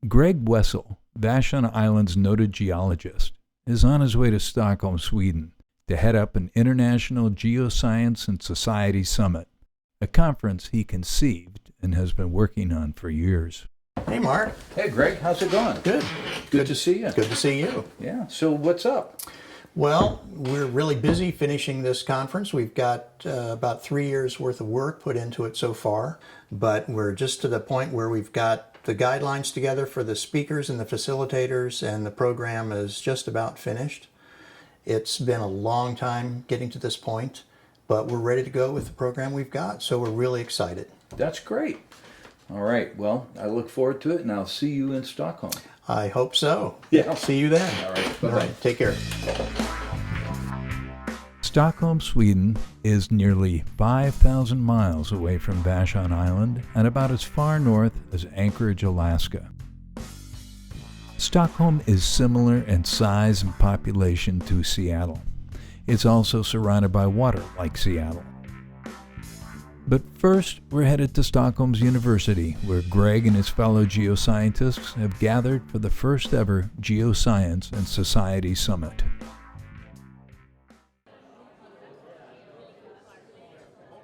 Greg Wessel, Vashon Island's noted geologist, is on his way to Stockholm, Sweden, to head up an international Geoscience and Society Summit, a conference he conceived and has been working on for years. Hey, Mark. Hey, Greg. How's it going? Good. Good to see you. Good to see you. Yeah. So what's up? Well, we're really busy finishing this conference. We've got about 3 years worth of work put into it so far, but we're just to the point where we've got the guidelines together for the speakers and the facilitators, and the program is just about finished. It's been a long time getting to this point, but we're ready to go with the program we've got, so we're really excited. That's great. All right. Well, I look forward to it, and I'll see you in Stockholm. I hope so. Yeah. I'll see you then. All right. Bye-bye. All right. Take care. Stockholm, Sweden is nearly 5,000 miles away from Vashon Island and about as far north as Anchorage, Alaska. Stockholm is similar in size and population to Seattle. It's also surrounded by water like Seattle. But first, we're headed to Stockholm's University, where Greg and his fellow geoscientists have gathered for the first ever Geoscience and Society Summit.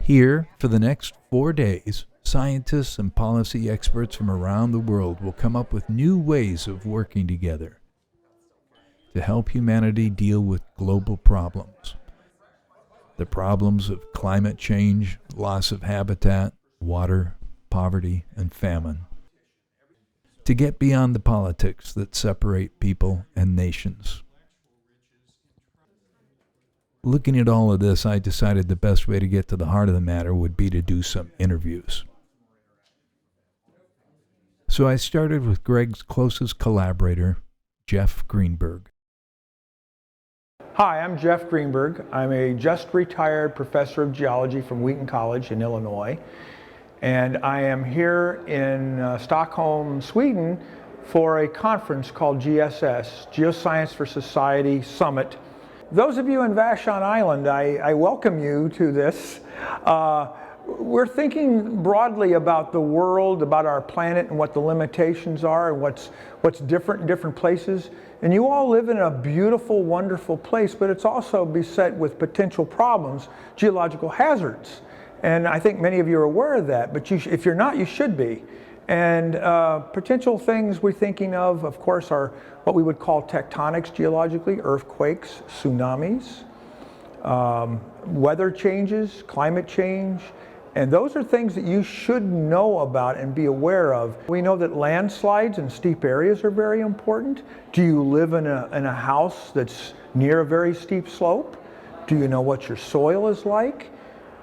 Here, for the next 4 days, scientists and policy experts from around the world will come up with new ways of working together to help humanity deal with global problems. The problems of climate change, loss of habitat, water, poverty, and famine. To get beyond the politics that separate people and nations. Looking at all of this, I decided the best way to get to the heart of the matter would be to do some interviews. So I started with Greg's closest collaborator, Jeff Greenberg. Hi, I'm Jeff Greenberg. I'm a just retired professor of geology from Wheaton College in Illinois. And I am here in Stockholm, Sweden for a conference called GSS, Geoscience for Society Summit. Those of you in Vashon Island, I welcome you to this. We're thinking broadly about the world, about our planet and what the limitations are and what's different in different places. And you all live in a beautiful, wonderful place, but it's also beset with potential problems, geological hazards. And I think many of you are aware of that, but if you're not, you should be. And potential things we're thinking of course, are what we would call tectonics geologically, earthquakes, tsunamis, weather changes, climate change. And those are things that you should know about and be aware of. We know that landslides and steep areas are very important. Do you live in a house that's near a very steep slope? Do you know what your soil is like?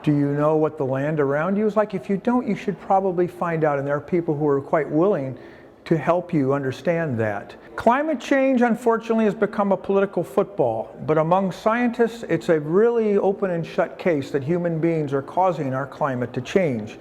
Do you know what the land around you is like? If you don't, you should probably find out, and there are people who are quite willing to help you understand that. Climate change, unfortunately, has become a political football, but among scientists, it's a really open and shut case that human beings are causing our climate to change,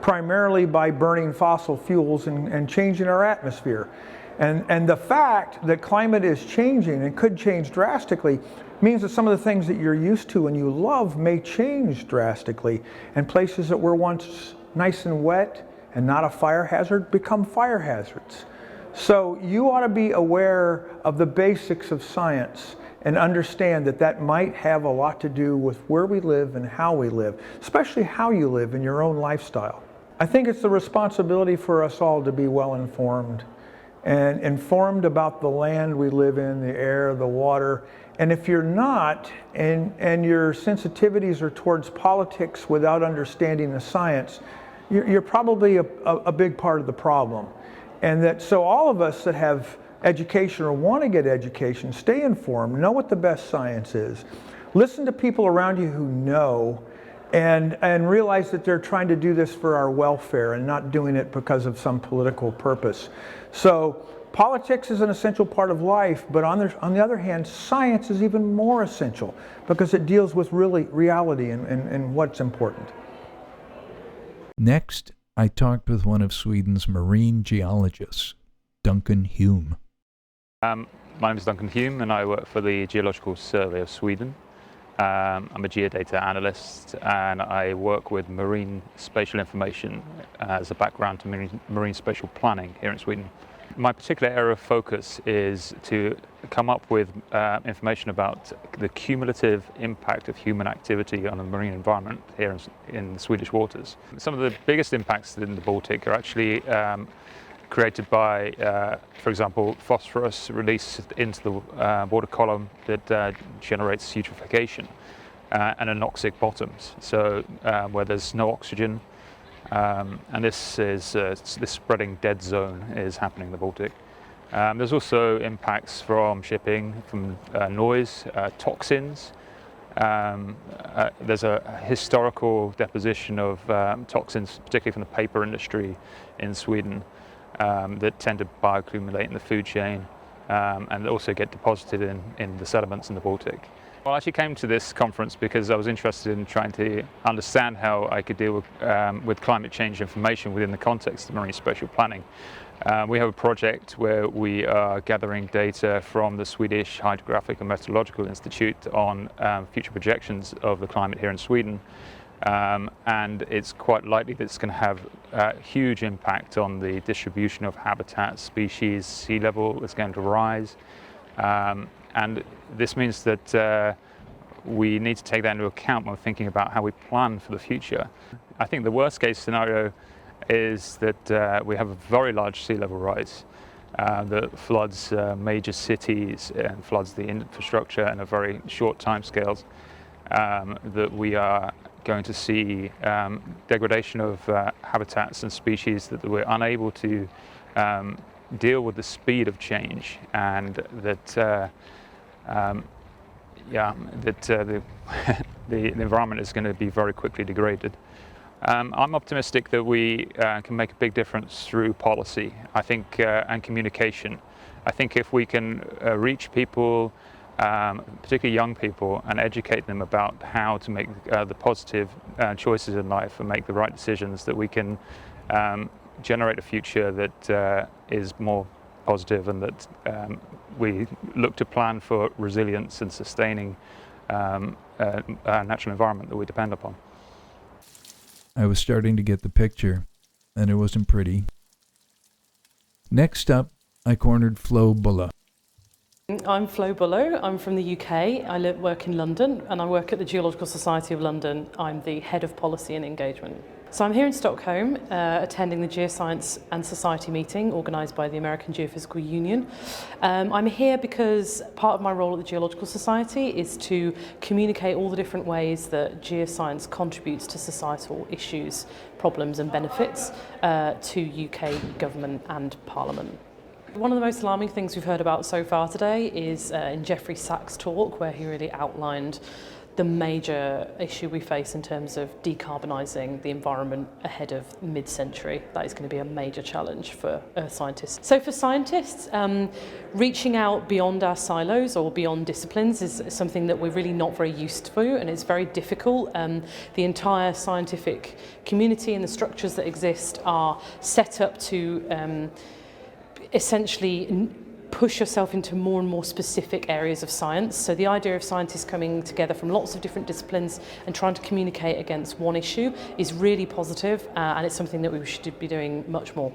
primarily by burning fossil fuels and changing our atmosphere. And the fact that climate is changing and could change drastically means that some of the things that you're used to and you love may change drastically, and places that were once nice and wet and not a fire hazard become fire hazards. So you ought to be aware of the basics of science and understand that that might have a lot to do with where we live and how we live, especially how you live in your own lifestyle. I think it's the responsibility for us all to be well informed and informed about the land we live in, the air, the water. And if you're not, and your sensitivities are towards politics without understanding the science, you're probably a big part of the problem. And that, so all of us that have education or want to get education, stay informed, know what the best science is. Listen to people around you who know, and realize that they're trying to do this for our welfare and not doing it because of some political purpose. So politics is an essential part of life, but on the other hand, science is even more essential because it deals with reality and what's important. Next, I talked with one of Sweden's marine geologists, Duncan Hume. My name is Duncan Hume and I work for the Geological Survey of Sweden. I'm a geodata analyst and I work with marine spatial information as a background to marine spatial planning here in Sweden. My particular area of focus is to come up with information about the cumulative impact of human activity on the marine environment here in the Swedish waters. Some of the biggest impacts in the Baltic are actually created by, for example, phosphorus released into the water column that generates eutrophication and anoxic bottoms, so where there's no oxygen. And this is this spreading dead zone is happening in the Baltic. There's also impacts from shipping, from noise, toxins. There's a historical deposition of toxins, particularly from the paper industry in Sweden, that tend to bioaccumulate in the food chain and also get deposited in the sediments in the Baltic. Well, I actually came to this conference because I was interested in trying to understand how I could deal with climate change information within the context of marine spatial planning. We have a project where we are gathering data from the Swedish Hydrographic and Meteorological Institute on future projections of the climate here in Sweden. And it's quite likely that it's going to have a huge impact on the distribution of habitat, species, sea level is going to rise. And this means that we need to take that into account when we're thinking about how we plan for the future. I think the worst case scenario is that we have a very large sea level rise that floods major cities and floods the infrastructure in a very short timescales, that we are going to see degradation of habitats and species, that we're unable to deal with the speed of change, and that the environment is going to be very quickly degraded. I'm optimistic that we can make a big difference through policy, I think, and communication. I think if we can reach people, particularly young people, and educate them about how to make the positive choices in life and make the right decisions, that we can generate a future that is more positive, and that we look to plan for resilience and sustaining our natural environment that we depend upon. I was starting to get the picture, and it wasn't pretty. Next up, I cornered Flo Bulla. I'm Flo Bullough. I'm from the UK. I work in London, and I work at the Geological Society of London. I'm the head of policy and engagement. So I'm here in Stockholm, attending the Geoscience and Society meeting organised by the American Geophysical Union. I'm here because part of my role at the Geological Society is to communicate all the different ways that geoscience contributes to societal issues, problems and benefits to UK government and Parliament. One of the most alarming things we've heard about so far today is in Jeffrey Sachs' talk, where he really outlined the major issue we face in terms of decarbonising the environment ahead of mid-century. That is going to be a major challenge for earth scientists. So for scientists, reaching out beyond our silos or beyond disciplines is something that we're really not very used to, and it's very difficult. The entire scientific community and the structures that exist are set up to essentially push yourself into more and more specific areas of science. So the idea of scientists coming together from lots of different disciplines and trying to communicate against one issue is really positive, and it's something that we should be doing much more.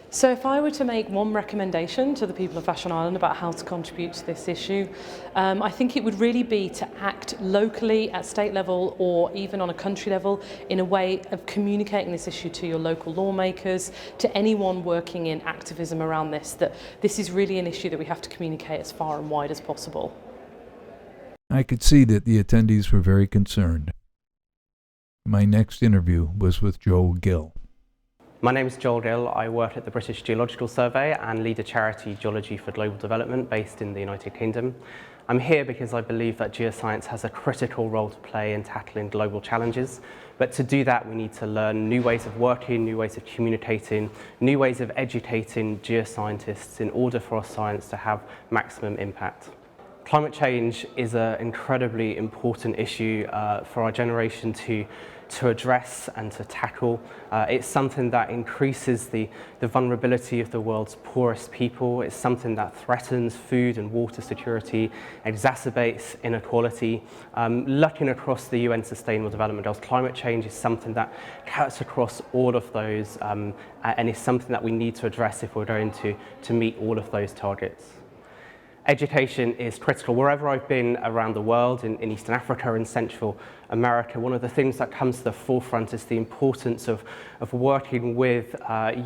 So if I were to make one recommendation to the people of Vashon Island about how to contribute to this issue, I think it would really be to act locally at state level or even on a country level in a way of communicating this issue to your local lawmakers, to anyone working in activism around this, that this is really an issue that we have to communicate as far and wide as possible. I could see that the attendees were very concerned. My next interview was with Gill. My name is Joel Gill. I work at the British Geological Survey and lead a charity, Geology for Global Development, based in the United Kingdom. I'm here because I believe that geoscience has a critical role to play in tackling global challenges. But to do that, we need to learn new ways of working, new ways of communicating, new ways of educating geoscientists in order for our science to have maximum impact. Climate change is an incredibly important issue for our generation to to address and to tackle. It's something that increases the vulnerability of the world's poorest people. It's something that threatens food and water security, exacerbates inequality. Looking across the UN Sustainable Development Goals, climate change is something that cuts across all of those and is something that we need to address if we're going to meet all of those targets. Education is critical. Wherever I've been around the world, in Eastern Africa and Central America, one of the things that comes to the forefront is the importance of working with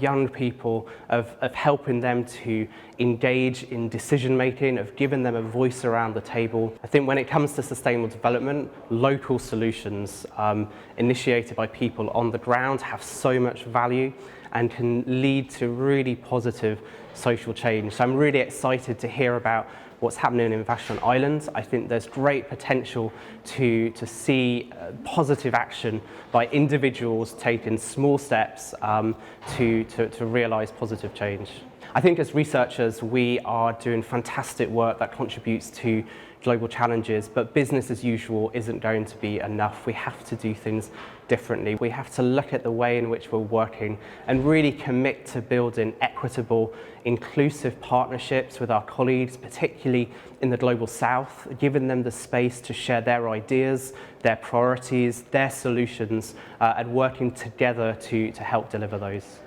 young people, of helping them to engage in decision making, of giving them a voice around the table. I think when it comes to sustainable development, local solutions initiated by people on the ground have so much value and can lead to really positive social change. So I'm really excited to hear about what's happening in Vashon Island. I think there's great potential to see positive action by individuals taking small steps to realise positive change. I think as researchers we are doing fantastic work that contributes to global challenges, but business as usual isn't going to be enough. We have to do things differently. We have to look at the way in which we're working and really commit to building equitable, inclusive partnerships with our colleagues, particularly in the Global South, giving them the space to share their ideas, their priorities, their solutions, and working together to help deliver those.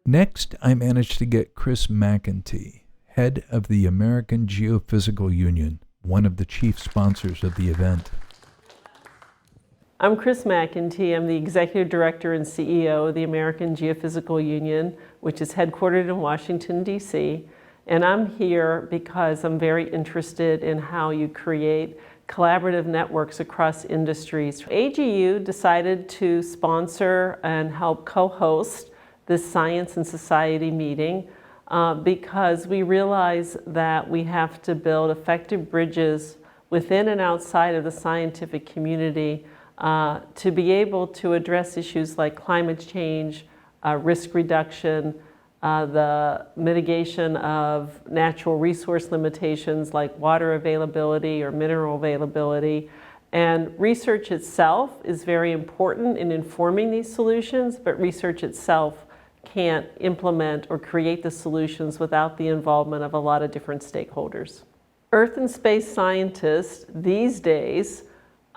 Next, I managed to get Chris Mcentee, head of the American Geophysical Union, one of the chief sponsors of the event. I'm Chris Mcentee. I'm the Executive Director and CEO of the American Geophysical Union, which is headquartered in Washington, D.C. And I'm here because I'm very interested in how you create collaborative networks across industries. AGU decided to sponsor and help co-host this Science and Society meeting because we realize that we have to build effective bridges within and outside of the scientific community to be able to address issues like climate change, risk reduction, the mitigation of natural resource limitations like water availability or mineral availability. And research itself is very important in informing these solutions, but research itself can't implement or create the solutions without the involvement of a lot of different stakeholders. Earth and space scientists these days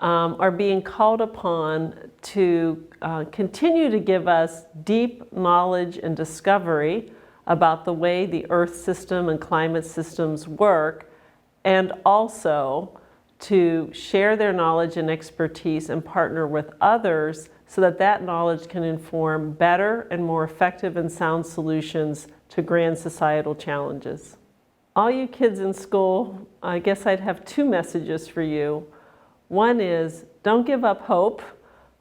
are being called upon to continue to give us deep knowledge and discovery about the way the Earth system and climate systems work, and also to share their knowledge and expertise and partner with others so that that knowledge can inform better and more effective and sound solutions to grand societal challenges. All you kids in school, I guess I'd have two messages for you. One is, don't give up hope.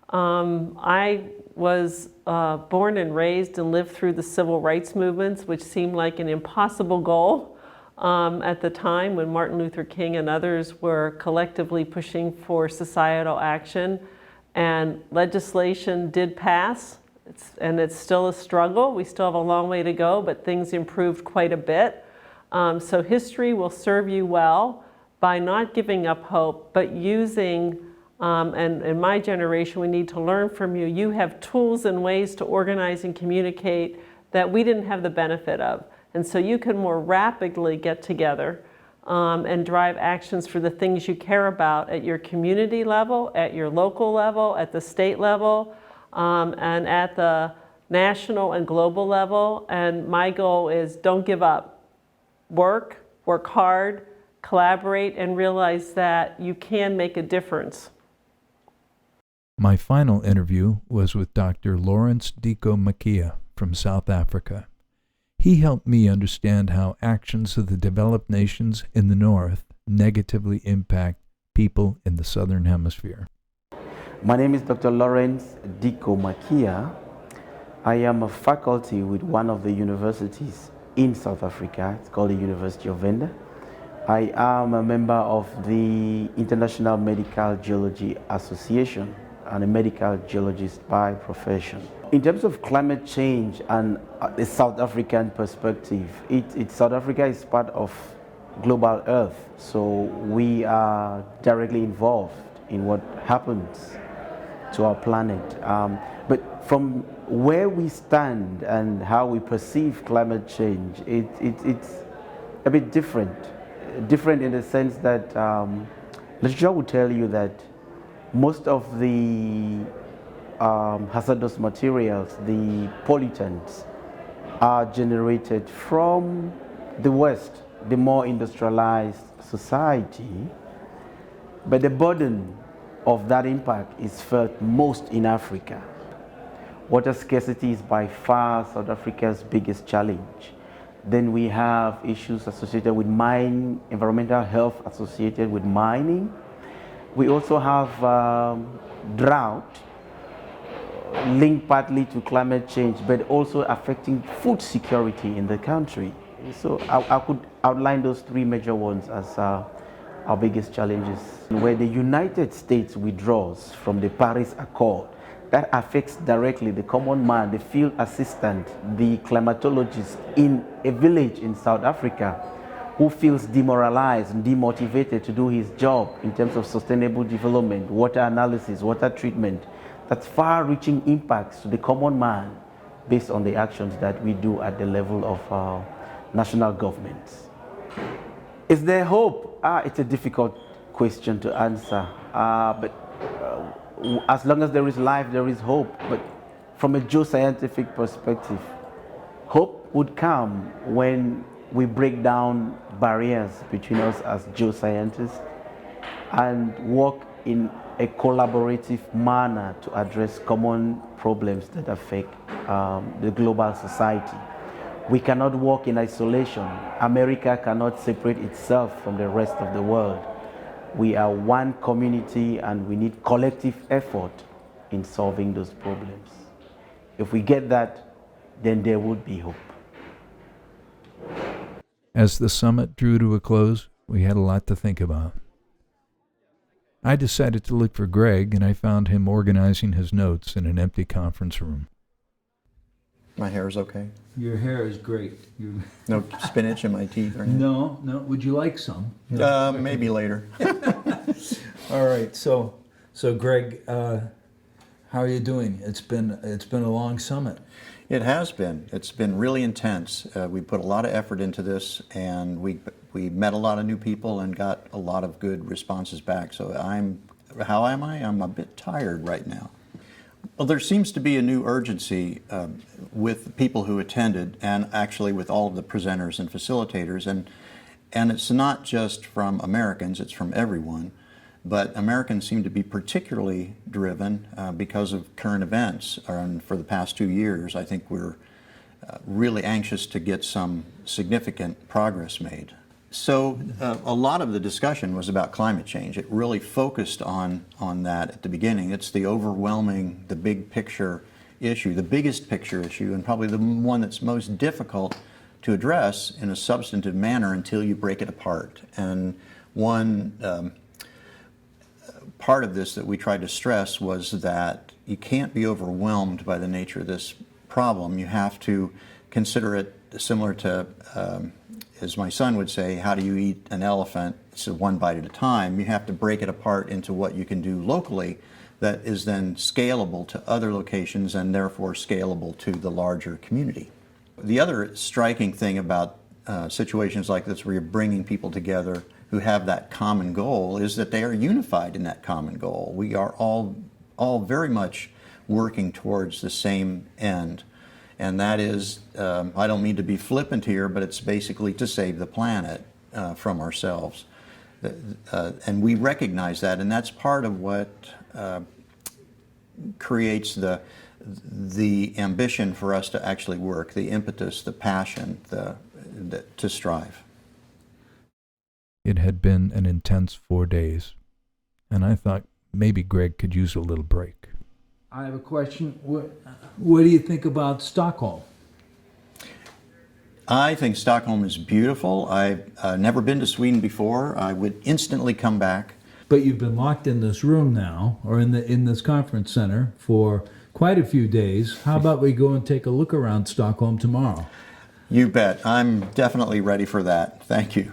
I was born and raised and lived through the civil rights movements, which seemed like an impossible goal at the time when Martin Luther King and others were collectively pushing for societal action. And legislation did pass, and it's still a struggle. We still have a long way to go, but things improved quite a bit. So history will serve you well by not giving up hope, but using, and in my generation, we need to learn from you. You have tools and ways to organize and communicate that we didn't have the benefit of. And so you can more rapidly get together and drive actions for the things you care about at your community level, at your local level, at the state level, and at the national and global level. And my goal is don't give up. Work hard, collaborate, and realize that you can make a difference. My final interview was with Dr. Lawrence Diko Makia from South Africa. He helped me understand how actions of the developed nations in the North negatively impact people in the Southern Hemisphere. My name is Dr. Lawrence Diko Makia. I am a faculty with one of the universities in South Africa. It's called the University of Venda. I am a member of the International Medical Geology Association and a medical geologist by profession. In terms of climate change and the South African perspective, South Africa is part of global Earth, so we are directly involved in what happens to our planet. But from where we stand and how we perceive climate change, it's a bit different. Different in the sense that literature will tell you that most of the hazardous materials, the pollutants, are generated from the West, the more industrialized society. But the burden of that impact is felt most in Africa. Water scarcity is by far South Africa's biggest challenge. Then we have issues associated with environmental health associated with mining. We also have drought linked partly to climate change, but also affecting food security in the country. So I could outline those three major ones as our biggest challenges. Where the United States withdraws from the Paris Accord, that affects directly the common man, the field assistant, the climatologist in a village in South Africa who feels demoralized and demotivated to do his job in terms of sustainable development, water analysis, water treatment. That's far-reaching impacts to the common man based on the actions that we do at the level of national governments. Is there hope? It's a difficult question to answer, but as long as there is life, there is hope. But from a geoscientific perspective, hope would come when we break down barriers between us as geoscientists and work in a collaborative manner to address common problems that affect the global society. We cannot work in isolation. America cannot separate itself from the rest of the world. We are one community and we need collective effort in solving those problems. If we get that, then there would be hope. As the summit drew to a close, we had a lot to think about. I decided to look for Greg, and I found him organizing his notes in an empty conference room. My hair is okay? Your hair is great. No spinach in my teeth or anything? No. Would you like some? Maybe later. All right. So Greg, how are you doing? It's been a long summit. It has been. It's been really intense. We put a lot of effort into this, and we met a lot of new people and got a lot of good responses back. So how am I? I'm a bit tired right now. Well, there seems to be a new urgency with people who attended, and actually with all of the presenters and facilitators, and it's not just from Americans, it's from everyone, but Americans seem to be particularly driven because of current events. And for the past 2 years, I think we're really anxious to get some significant progress made. So a lot of the discussion was about climate change. It really focused on that at the beginning. It's the overwhelming, the big picture issue, the biggest picture issue, and probably the one that's most difficult to address in a substantive manner until you break it apart. And one part of this that we tried to stress was that you can't be overwhelmed by the nature of this problem. You have to consider it similar to as my son would say, how do you eat an elephant? It's one bite at a time. You have to break it apart into what you can do locally that is then scalable to other locations and therefore scalable to the larger community. The other striking thing about situations like this where you're bringing people together who have that common goal is that they are unified in that common goal. We are all very much working towards the same end. And that is, I don't mean to be flippant here, but it's basically to save the planet from ourselves. And we recognize that, and that's part of what creates the ambition for us to actually work, the impetus, the passion, to strive. It had been an intense 4 days, and I thought maybe Greg could use a little break. I have a question. What do you think about Stockholm? I think Stockholm is beautiful. I've never been to Sweden before. I would instantly come back. But you've been locked in this room now, or in this conference center for quite a few days. How about we go and take a look around Stockholm tomorrow? You bet. I'm definitely ready for that. Thank you.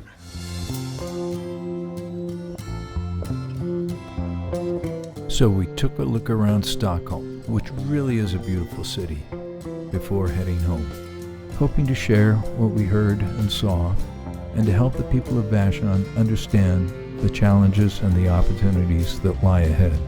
So we took a look around Stockholm, which really is a beautiful city, before heading home, hoping to share what we heard and saw, and to help the people of Vashon understand the challenges and the opportunities that lie ahead.